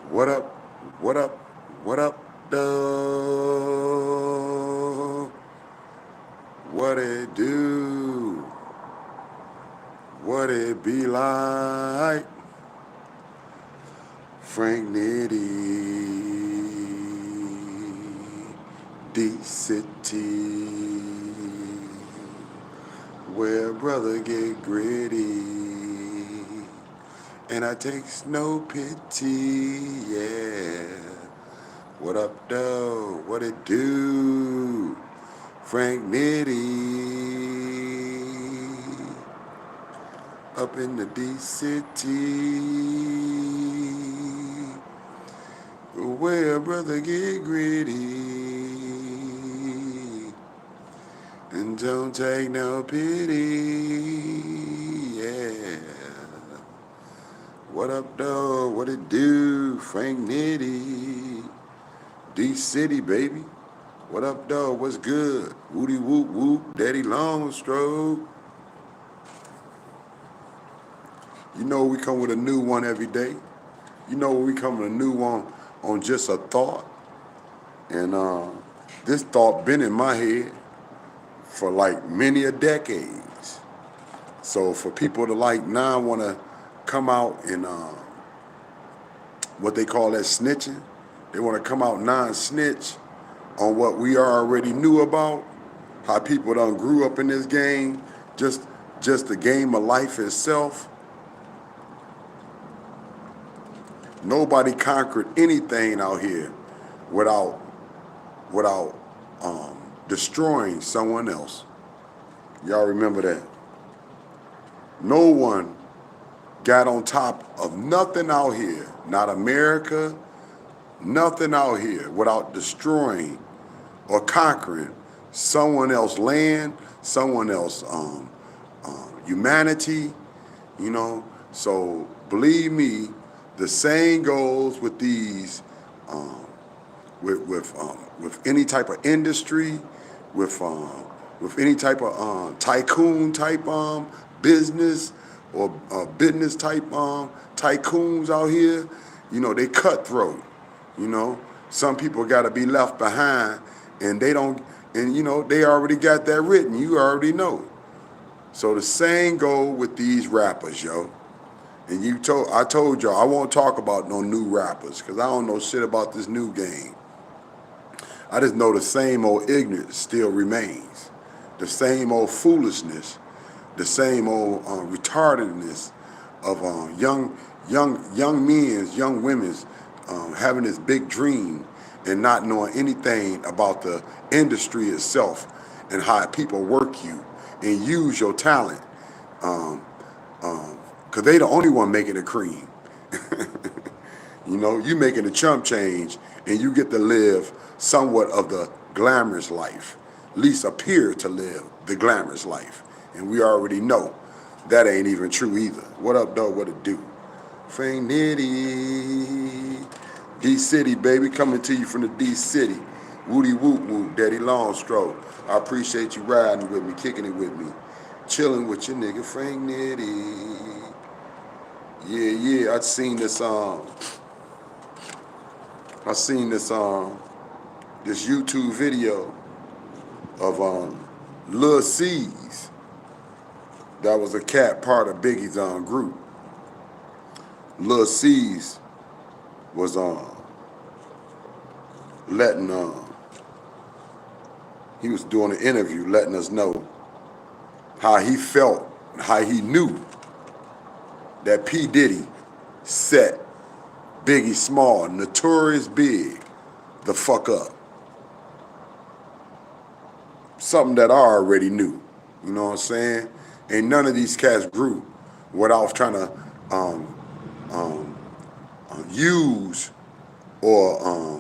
What up? What up? What up, though? What it do? What it be like? Frank Nitty, D-City, where brother get gritty, and I takes no pity, yeah. What up, though? What it do? Frank Nitty, up in the D-City, where brother get gritty, and don't take no pity, yeah. What up, though? What it do? Frank Nitty, D-City, baby. What up, though? What's good? Woody whoop whoop, Daddy Long Stroke. You know we come with a new one every day. You know we come with a new one on just a thought. And this thought been in my head for like many a decades. So for people to like now want to come out and what they call that snitching, they want to come out non-snitch on what we already knew about, how people done grew up in this game, just the game of life itself. Nobody conquered anything out here without destroying someone else. Y'all remember that? No one got on top of nothing out here, not America, nothing out here without destroying or conquering someone else's land, someone else's humanity, you know. So believe me, the same goes with these, with any type of industry, with any type of tycoon type business or business type tycoons out here. You know, they cutthroat. You know, some people got to be left behind, and they don't, and you know, they already got that written. You already know. So the same go with these rappers, yo. And I told y'all I won't talk about no new rappers because I don't know shit about this new game. I just know the same old ignorance still remains, the same old foolishness, the same old retardedness of young men's, young women's having this big dream and not knowing anything about the industry itself and how people work you and use your talent. Because they the only one making the cream. You know, you making the chump change and you get to live somewhat of the glamorous life, at least appear to live the glamorous life. And we already know that ain't even true either. What up, though? What it do? Frank Nitty, D-City, baby, coming to you from the D-City. Woody whoop whoop, Daddy Long Stroke. I appreciate you riding with me, kicking it with me, chilling with your nigga Frank Nitty. Yeah, I seen this this YouTube video of Lil C's. That was a cat part of Biggie's group. Lil C's was letting he was doing an interview letting us know how he felt, how he knew that P. Diddy set Biggie Small, Notorious Big, the fuck up. Something that I already knew. You know what I'm saying? And none of these cats grew without trying to use or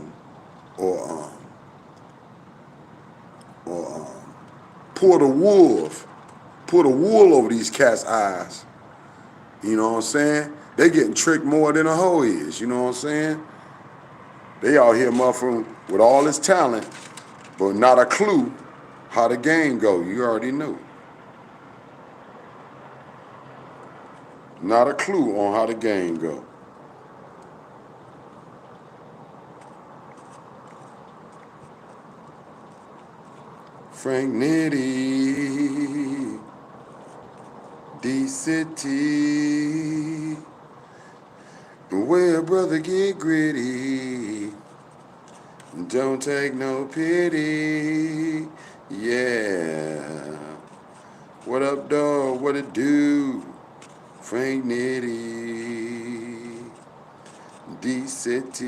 pull the wool over these cats' eyes. You know what I'm saying? They getting tricked more than a hoe is. You know what I'm saying? They out here motherfucking with all this talent, but not a clue how the game go. You already knew. Not a clue on how the game go. Frank Nitty, D-City, where brother get gritty, don't take no pity, yeah. What up, dog? What it do? Frank Nitty, D-City,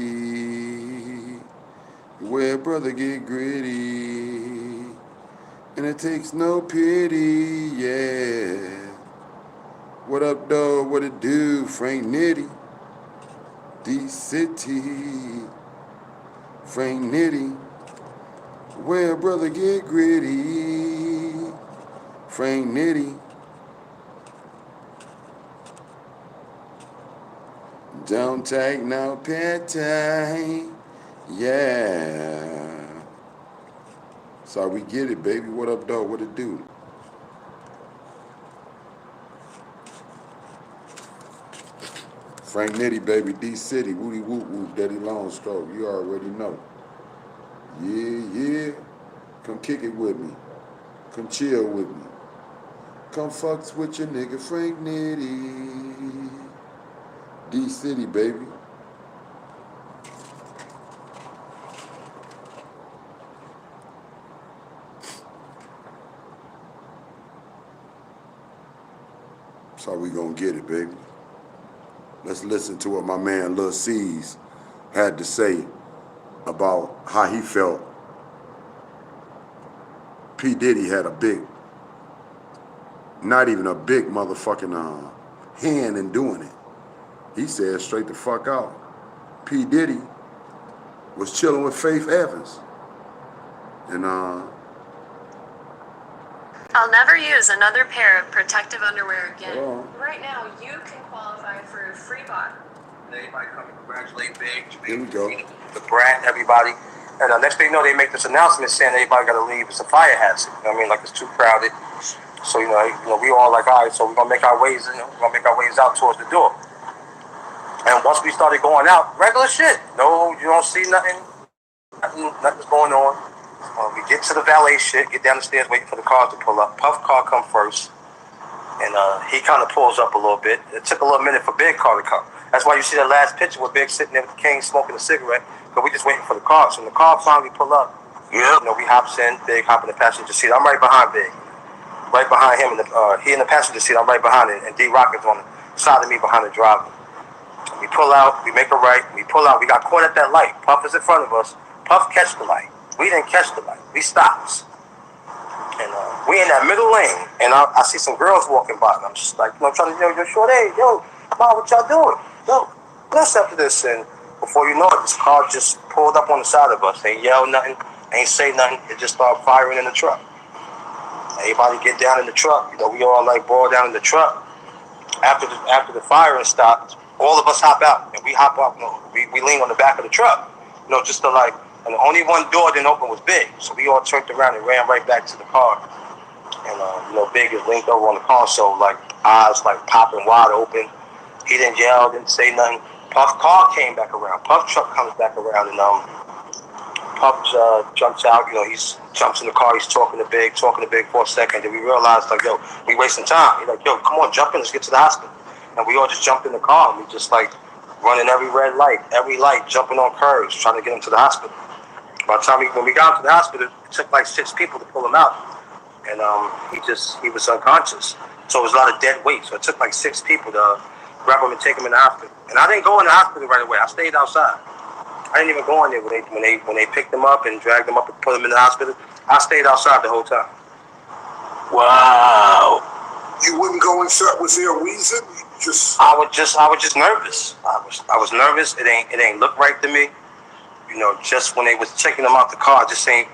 where brother get gritty, and it takes no pity, yeah. What up, dog? What it do? Frank Nitty, D-City, Frank Nitty, where brother get gritty, Frank Nitty, don't take no pity, yeah. So we get it, baby. What up, dog? What it do? Frank Nitty, baby, D-City, woody whoop whoop, daddy long stroke. You already know. Yeah, yeah. Come kick it with me. Come chill with me. Come fucks with your nigga Frank Nitty. D-City, baby. That's how we gonna get it, baby. Let's listen to what my man Lil C's had to say about how he felt P. Diddy had a big, not even a big motherfucking hand in doing it. He said straight the fuck out. P. Diddy was chilling with Faith Evans. And I'll never use another pair of protective underwear again. Right now, you can qualify for a free bot. Everybody come and congratulate Big. Here we go. The brand, everybody. And next thing you know, they make this announcement saying everybody got to leave. It's a fire hazard. You know what I mean? Like it's too crowded. So, we all like, all right, so we're going to make our ways, we're going to make our ways out towards the door. And once we started going out, regular shit. No, you don't see nothing. Nothing's going on. We get to the valet shit, get down the stairs, waiting for the cars to pull up. Puff car come first. And he kind of pulls up a little bit. It took a little minute for Big car to come. That's why you see that last picture with Big sitting there with the cane smoking a cigarette. But we just waiting for the car. So when the car finally pull up, we hops in, Big hop in the passenger seat. I'm right behind Big. Right behind him. He in the passenger seat, I'm right behind him. And D-Rock is on the side of me behind the driver. We pull out, we make a right, we pull out. We got caught at that light. Puff is in front of us. Puff catch the light. We didn't catch the light. We stopped. And we in that middle lane, and I see some girls walking by, and I'm just like, I'm trying to, yo, short, hey, yo, come on, what y'all doing? Yo, let's after this. And before you know it, this car just pulled up on the side of us. Ain't yell nothing, ain't say nothing. It just started firing in the truck. Everybody get down in the truck. We all like boil down in the truck. After the firing stopped, all of us hop out, and we hop up. We lean on the back of the truck, just to like. And the only one door didn't open was Big. So we all turned around and ran right back to the car. And, Big is linked over on the console, like eyes like popping wide open. He didn't yell, didn't say nothing. Puff car came back around. Puff truck comes back around, and Puff jumps out. He jumps in the car. He's talking to Big for a second. Then we realized, like, yo, we wasting time. He's like, yo, come on, jump in. Let's get to the hospital. And we all just jumped in the car. And we just, like, running every red light, jumping on curves, trying to get him to the hospital. By the time when we got to the hospital, it took like 6 people to pull him out. And he was unconscious. So it was a lot of dead weight. So it took like 6 people to grab him and take him in the hospital. And I didn't go in the hospital right away. I stayed outside. I didn't even go in there when they picked him up and dragged him up and put him in the hospital. I stayed outside the whole time. Wow. You wouldn't go inside? Was there a reason? I was just nervous. I was nervous. It ain't look right to me. Just when they was checking him out the car, it just ain't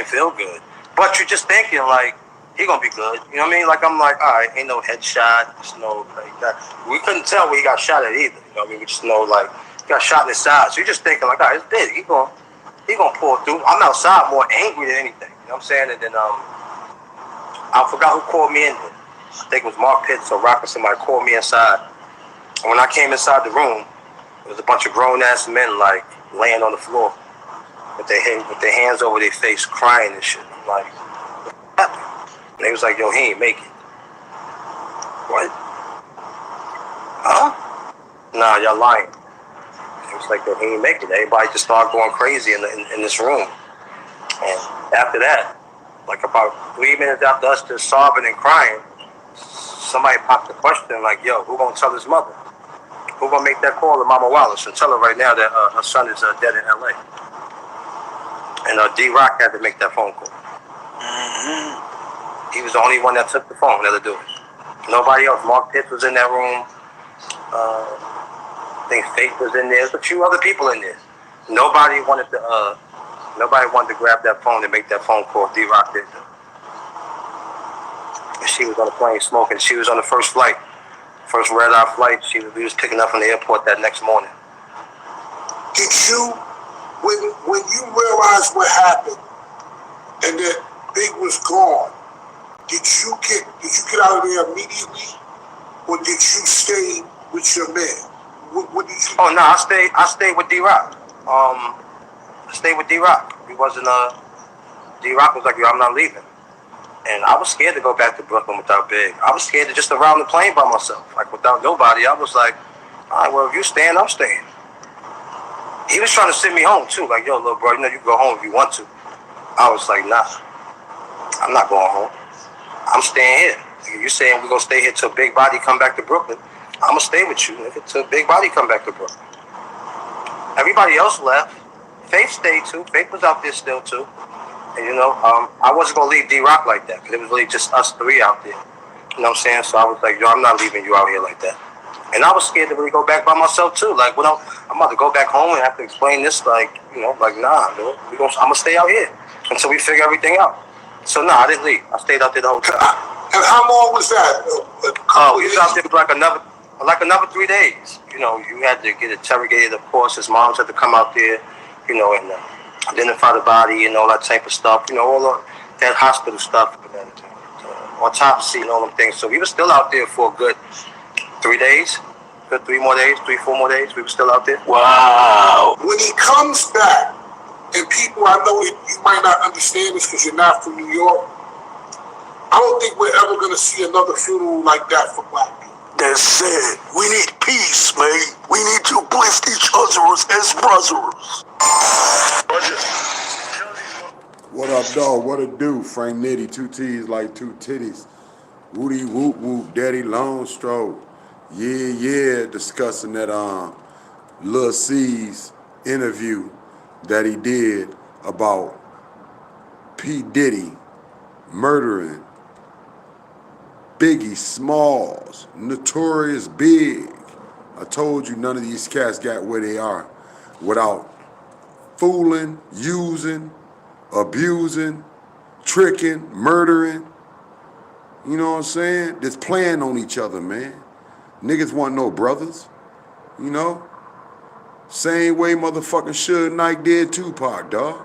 feel good. But you're just thinking like, he gonna be good. You know what I mean? Like I'm like, all right, ain't no headshot, just no like that. We couldn't tell where he got shot at either. You know what I mean? We just know like he got shot in the side. So you're just thinking like, all right, it's big. He gonna pull through. I'm outside more angry than anything. You know what I'm saying? And then I forgot who called me in. I think it was Mark Pitts or Rock or somebody called me inside. And when I came inside the room, there was a bunch of grown ass men laying on the floor with their hands over their face, crying and shit. I'm like, And they was like, yo, he ain't make it. What? Huh? Nah, y'all lying. It was like, yo, he ain't make it. Everybody just started going crazy in this room. And after that, like about 3 minutes after us just sobbing and crying, somebody popped the question like, yo, who gonna tell his mother? Who gonna make that call to Mama Wallace and tell her right now that her son is dead in L.A.? And D-Rock had to make that phone call. He was the only one that took the phone, let her do it. Nobody else. Mark Pitts was in that room. I think Faith was in there. There's a few other people in there. Nobody wanted to grab that phone and make that phone call. D-Rock did. And she was on the plane smoking. She was on the first flight. First red-eye flight. We was picking up from the airport that next morning. Did you, when you realized what happened and that Big was gone, did you get out of there immediately, or did you stay with your man? What did you? Oh no, I stayed with D-Rock. I stayed with D-Rock. He wasn't D-Rock was like, yo, I'm not leaving. And I was scared to go back to Brooklyn without Big. I was scared to just around the plane by myself, like without nobody. I was like, all right, well, if you staying, I'm staying. He was trying to send me home too, like, yo, little bro, you know you can go home if you want to. I was like, nah, I'm not going home. I'm staying here. You saying we're gonna stay here till Big Body come back to Brooklyn? I'm gonna stay with you till Big Body come back to Brooklyn. Everybody else left. Faith stayed too. Faith was out there still too. And I wasn't gonna leave D-Rock like that because it was really just us three out there. You know what I'm saying? So I was like, yo, I'm not leaving you out here like that. And I was scared to really go back by myself too. Like, when I'm about to go back home and have to explain this, like, nah, dude, I'm gonna stay out here until we figure everything out. So nah, I didn't leave. I stayed out there the whole time. And how long was that? We was out there for like another 3 days. You had to get interrogated, of course. His moms had to come out there, and identify the body and all that type of stuff. All of that hospital stuff, and then autopsy and all them things. So we were still out there for a good 3 days, good 4 more days. We were still out there. Wow. When he comes back, and people, I know you might not understand this because you're not from New York, I don't think we're ever going to see another funeral like that for black people. That's it. We need peace, man. We need to uplift each other as brothers. What up, dog? What it do? Frank Nitty, 2 T's like 2 titties. Woody whoop whoop, daddy long stroke. Yeah, discussing that Lil C's interview that he did about P. Diddy murdering Biggie Smalls, Notorious Big. I told you none of these cats got where they are without fooling, using, abusing, tricking, murdering. You know what I'm saying? Just playing on each other, man. Niggas want no brothers, Same way motherfucking Suge Knight did Tupac, dog.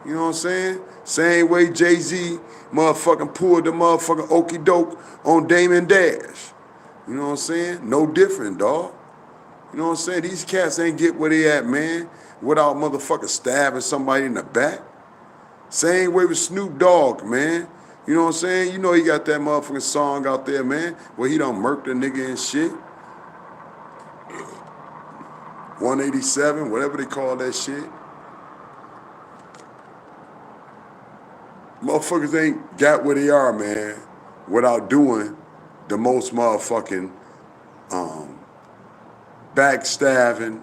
You know what I'm saying? Same way Jay-Z motherfucking pulled the motherfucking okie doke on Damon Dash. You know what I'm saying? No different, dog. You know what I'm saying? These cats ain't get where they at, man, without motherfucking stabbing somebody in the back. Same way with Snoop Dogg, man. You know what I'm saying? He got that motherfucking song out there, man, where he done murked a nigga and shit. 187, whatever they call that shit. Motherfuckers ain't got where they are, man, without doing the most motherfucking backstabbing,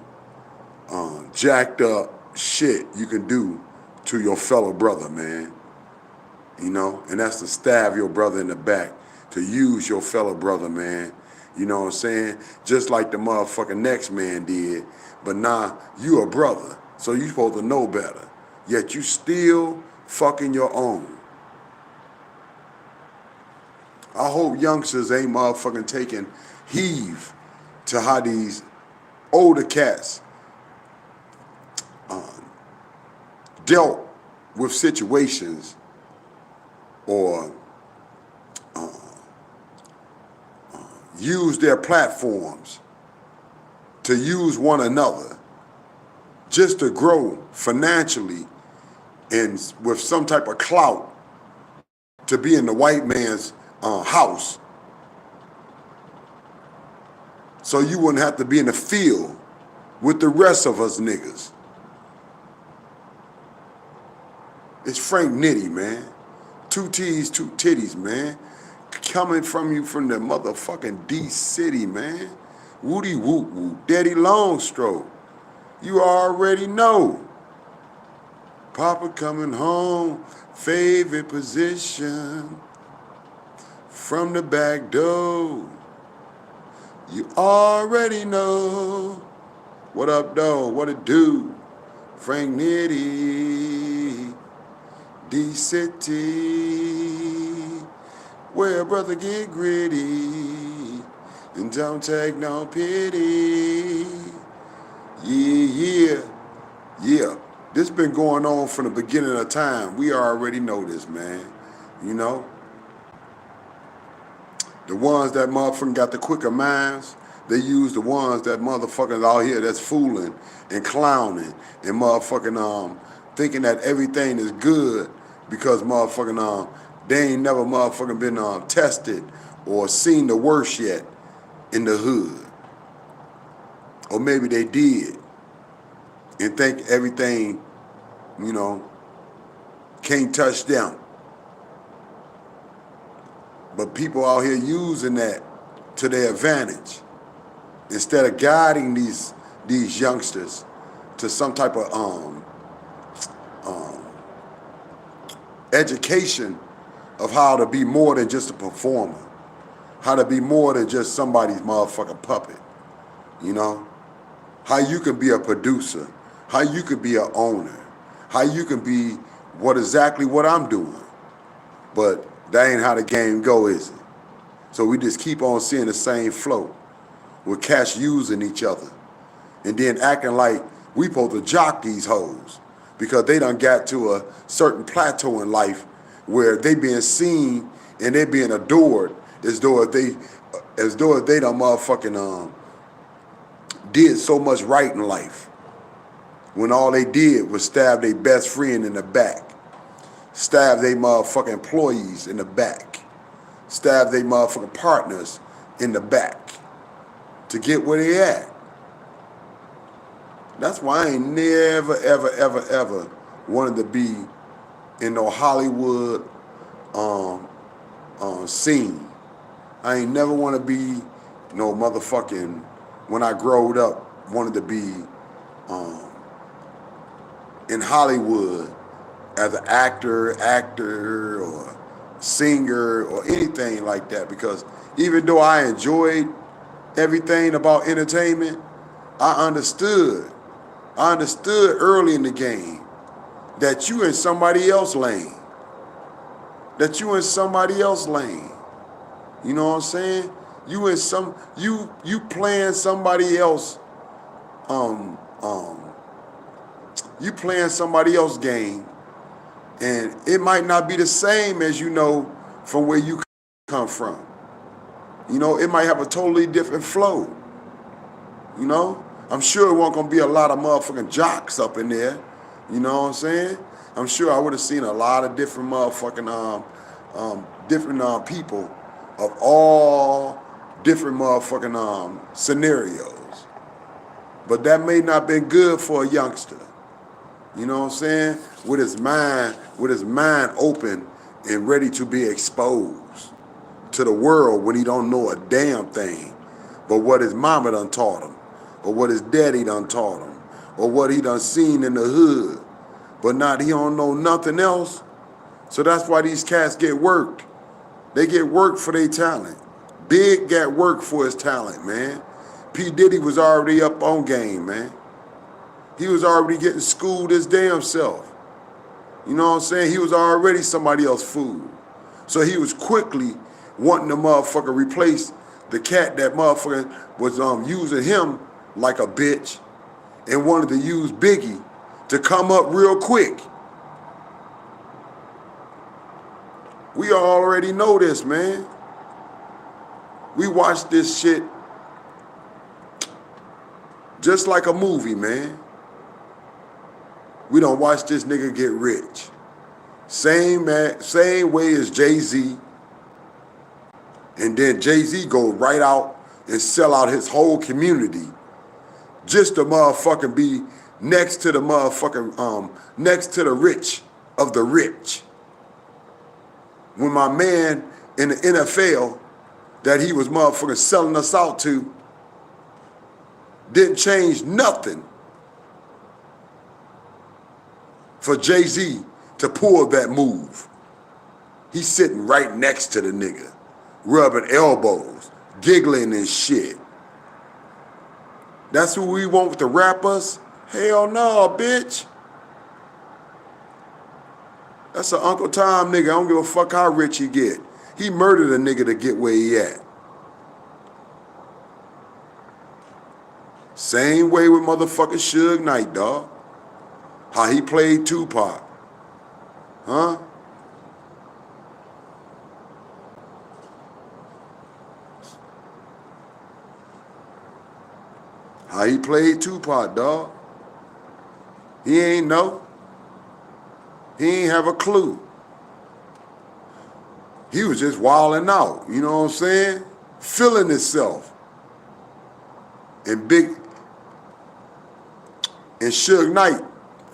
jacked up shit you can do to your fellow brother, man. And that's to stab your brother in the back, to use your fellow brother, man. You know what I'm saying? Just like the motherfucking next man did. But nah, you a brother, so you supposed to know better. Yet you still fucking your own. I hope youngsters ain't motherfucking taking heave to how these older cats dealt with situations or use their platforms to use one another just to grow financially and with some type of clout to be in the white man's house, so you wouldn't have to be in the field with the rest of us niggas. It's Frank Nitty, man. 2 T's, 2 titties, man. Coming from you from the motherfucking D City, man. Woody Woot Woot, Daddy Longstroke. You already know. Papa coming home, favorite position. From the back door. You already know. What up, though? What it do? Frank Nitty, D City, where a brother get gritty and don't take no pity. Yeah. This been going on from the beginning of time. We already know this, man. You know? The ones that motherfucking got the quicker minds, they use the ones that motherfuckers out here that's fooling and clowning and motherfucking thinking that everything is good because motherfucking they ain't never motherfucking been tested or seen the worst yet in the hood. Or maybe they did and think everything, you know, can't touch them. But people out here using that to their advantage instead of guiding these youngsters to some type of education of how to be more than just a performer, how to be more than just somebody's motherfucking puppet, you know? How you can be a producer, how you can be an owner, how you can be exactly what I'm doing. But that ain't how the game go, is it? So we just keep on seeing the same flow with cats using each other and then acting like we supposed to jock these hoes because they done got to a certain plateau in life where they being seen and they being adored as though if they done motherfucking did so much right in life when all they did was stab their best friend in the back. Stab they motherfucking employees in the back. Stab they motherfucking partners in the back to get where they at. That's why I ain't never, ever wanted to be in no Hollywood scene. I ain't never want to be no motherfucking, when I growed up, wanted to be in Hollywood as an actor or singer or anything like that, because even though I enjoyed everything about entertainment, I understood early in the game that you in somebody else's lane. You know what I'm saying? You playing somebody else you playing somebody else's game, and it might not be the same as you know from where you come from. You know, it might have a totally different flow. You know? I'm sure it wasn't gonna be a lot of motherfucking jocks up in there. You know what I'm saying? I'm sure I would have seen a lot of different motherfucking different people of all different motherfucking scenarios. But that may not have been good for a youngster. You know what I'm saying? With his mind open and ready to be exposed to the world when he don't know a damn thing but what his mama done taught him, or what his daddy done taught him, or what he done seen in the hood, but not he don't know nothing else. So that's why these cats get worked. They get worked for their talent. Big got worked for his talent, man. P. Diddy was already up on game, man. He was already getting schooled his damn self. You know what I'm saying? He was already somebody else's fool. So he was quickly wanting to motherfucker replace the cat that motherfucker was using him like a bitch and wanted to use Biggie to come up real quick. We already know this, man. We watched this shit just like a movie, man. We don't watch this nigga get rich. Same way as Jay-Z. And then Jay-Z go right out and sell out his whole community just to motherfucking be next to the motherfucking, next to the rich of the rich. When my man in the NFL that he was motherfucking selling us out to didn't change nothing for Jay-Z to pull that move. He's sitting right next to the nigga, rubbing elbows, giggling and shit. That's who we want to rap us? Hell no, bitch. That's an Uncle Tom nigga. I don't give a fuck how rich he get. He murdered a nigga to get where he at. Same way with motherfucking Suge Knight, dog. How he played Tupac. Huh? How he played Tupac, dog. He ain't know. He ain't have a clue. He was just wilding out, you know what I'm saying? Feeling himself. And Suge Knight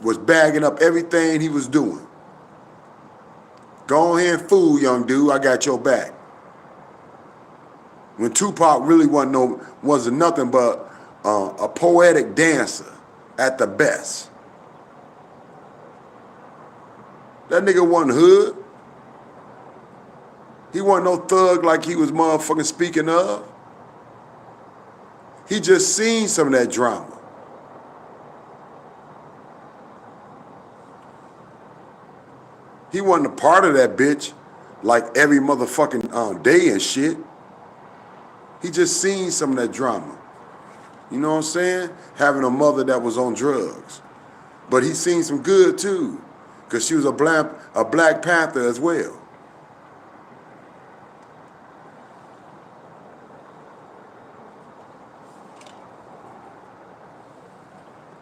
was bagging up everything he was doing. Go ahead and fool, young dude, I got your back. When Tupac really wasn't nothing but a poetic dancer at the best. That nigga wasn't hood. He wasn't no thug like he was motherfucking speaking of. He just seen some of that drama. He wasn't a part of that bitch like every motherfucking day and shit. He just seen some of that drama. You know what I'm saying? Having a mother that was on drugs. But he seen some good too, because she was a Black Panther as well.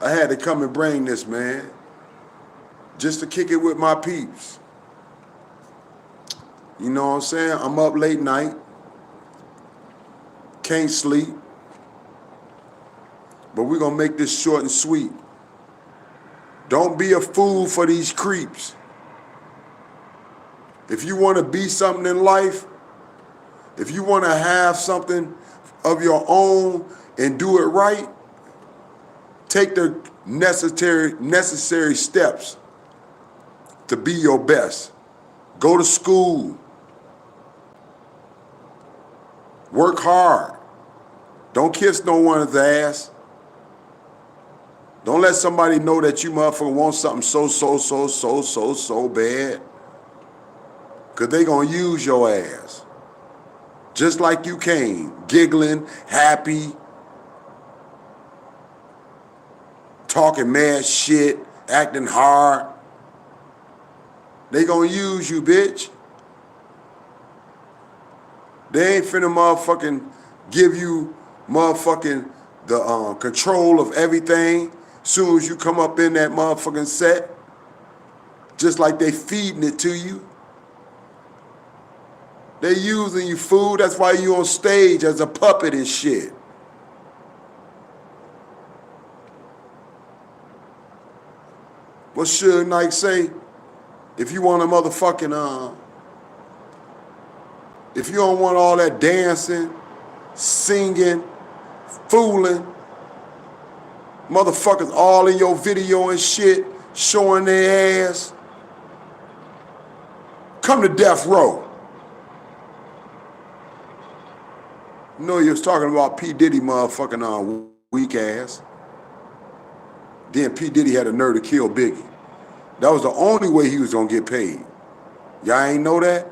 I had to come and bring this, man, just to kick it with my peeps. You know what I'm saying? I'm up late night, can't sleep, but we're gonna make this short and sweet. Don't be a fool for these creeps. If you wanna be something in life, if you wanna have something of your own and do it right, take the necessary steps to be your best. Go to school. Work hard. Don't kiss no one's ass. Don't let somebody know that you motherfucker want something so bad. Cause they gonna use your ass. Just like you came, giggling, happy, talking mad shit, acting hard. They gonna use you, bitch. They ain't finna motherfucking give you motherfucking the control of everything soon as you come up in that motherfucking set. Just like they feeding it to you. They using you, fool. That's why you on stage as a puppet and shit. What Suge Knight say? If you want a motherfucking, if you don't want all that dancing, singing, fooling, motherfuckers all in your video and shit, showing their ass, come to death row. You know you was talking about P. Diddy motherfucking weak ass. Then P. Diddy had a nerve to kill Biggie. That was the only way he was gonna get paid. Y'all ain't know that?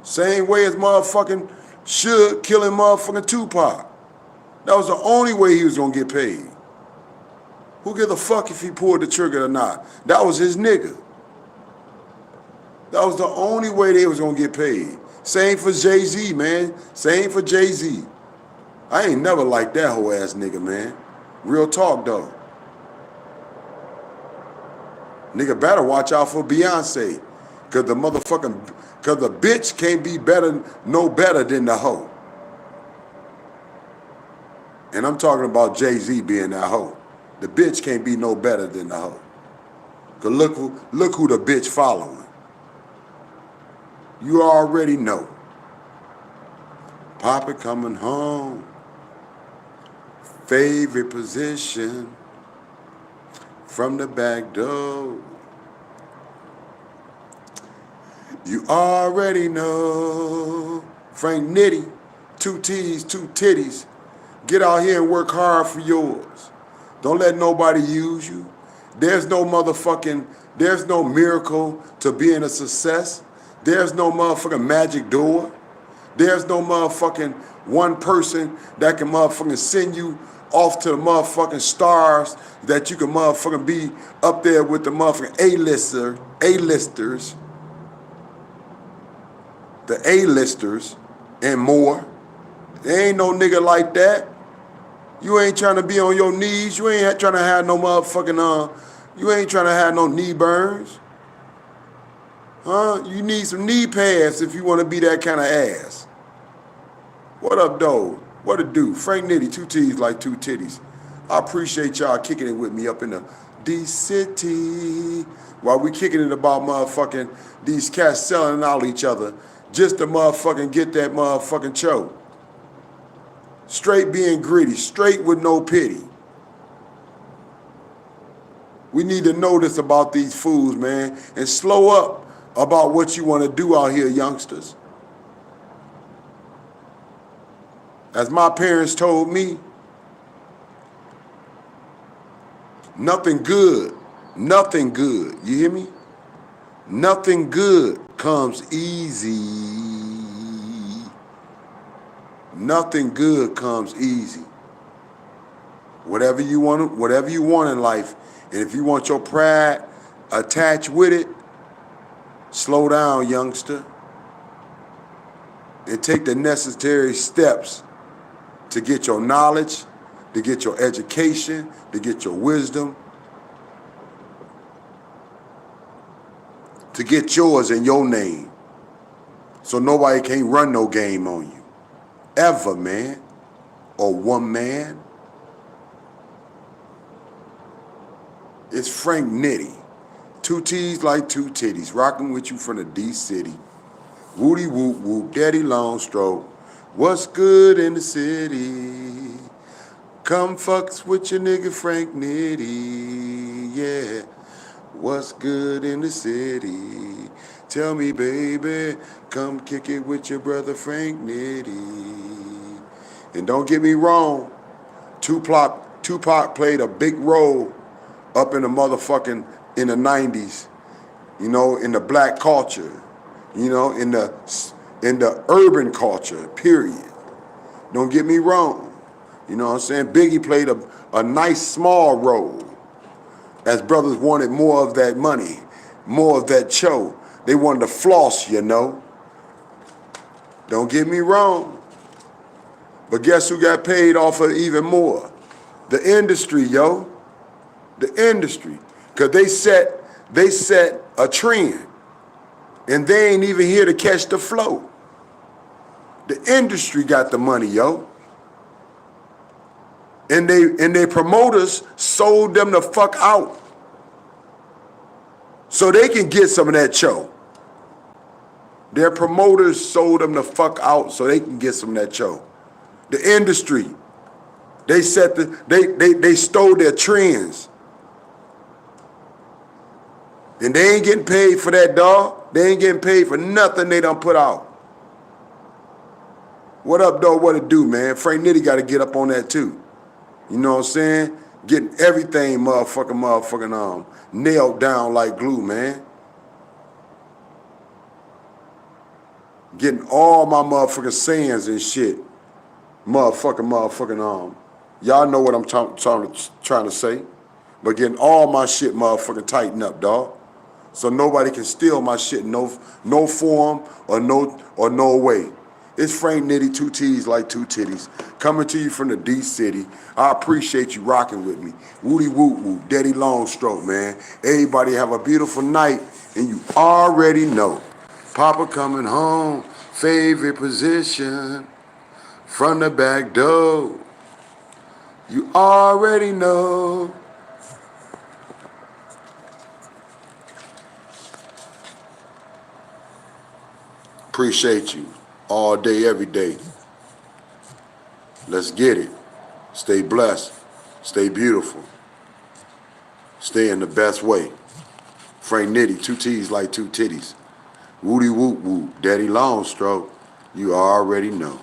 Same way as motherfucking Suge killing motherfucking Tupac. That was the only way he was gonna get paid. Who gives a fuck if he pulled the trigger or not? That was his nigga. That was the only way they was gonna get paid. Same for Jay-Z, man. Same for Jay-Z. I ain't never liked that whole ass nigga, man. Real talk, though. Nigga better watch out for Beyonce. Cause the bitch can't be no better than the hoe. And I'm talking about Jay-Z being that hoe. The bitch can't be no better than the hoe. Cause look who the bitch following. You already know. Papa coming home. Favorite position. From the back door. You already know. Frank Nitty, 2 T's, 2 titties. Get out here and work hard for yours. Don't let nobody use you. There's no miracle to being a success. There's no motherfucking magic door. There's no motherfucking one person that can motherfucking send you off to the motherfucking stars that you can motherfucking be up there with the motherfucking A-listers, the A-listers and more. There ain't no nigga like that. You ain't trying to be on your knees. You ain't trying to have no motherfucking, you ain't trying to have no knee burns. Huh? You need some knee pads if you want to be that kind of ass. What up, though? What it do? Frank Nitty, 2 T's like 2 titties. I appreciate y'all kicking it with me up in the D-City. While we kicking it about motherfucking these cats selling out each other just to motherfucking get that motherfucking choke. Straight being greedy, straight with no pity. We need to know this about these fools, man, and slow up about what you want to do out here, youngsters. As my parents told me, nothing good, you hear me? Nothing good comes easy. Nothing good comes easy. Whatever you want in life, and if you want your pride attached with it, slow down, youngster, and take the necessary steps to get your knowledge, to get your education, to get your wisdom, to get yours in your name, so nobody can't run no game on you. Ever, man, or one man. It's Frank Nitty. 2 T's like 2 titties, rocking with you from the D-City. Woody whoop whoop, daddy long stroke. What's good in the city? Come fucks with your nigga Frank Nitty, yeah. What's good in the city? Tell me, baby, come kick it with your brother Frank Nitty. And don't get me wrong, Tupac played a big role up in the motherfucking, in the 90s, you know, in the black culture, you know, in the urban culture, period. Don't get me wrong. You know what I'm saying? Biggie played a nice small role as brothers wanted more of that money, more of that show. They wanted to floss, you know. Don't get me wrong. But guess who got paid off of even more? The industry, yo. The industry. Because they set a trend. And they ain't even here to catch the flow. The industry got the money, yo. And they promoters sold them the fuck out. So they can get some of that show. Their promoters sold them the fuck out so they can get some of that show. The industry, they stole their trends. And they ain't getting paid for that, dog. They ain't getting paid for nothing they done put out. What up, dog? What it do, man? Frank Nitty got to get up on that too. You know what I'm saying? Getting everything motherfucking nailed down like glue, man. Getting all my motherfucking sayings and shit. Motherfucking y'all know what I'm trying to say. But getting all my shit motherfucking tightened up, dog. So nobody can steal my shit in no form or no way. It's Frank Nitty, two T's like two titties. Coming to you from the D City. I appreciate you rocking with me. Woody Woot Woot, Daddy Longstroke, man. Everybody have a beautiful night, and you already know. Papa coming home, favorite position, from the back door. You already know. Appreciate you all day, every day. Let's get it. Stay blessed. Stay beautiful. Stay in the best way. Frank Nitty, two T's like two titties. Woody Woot Woot, Daddy Longstroke. You already know.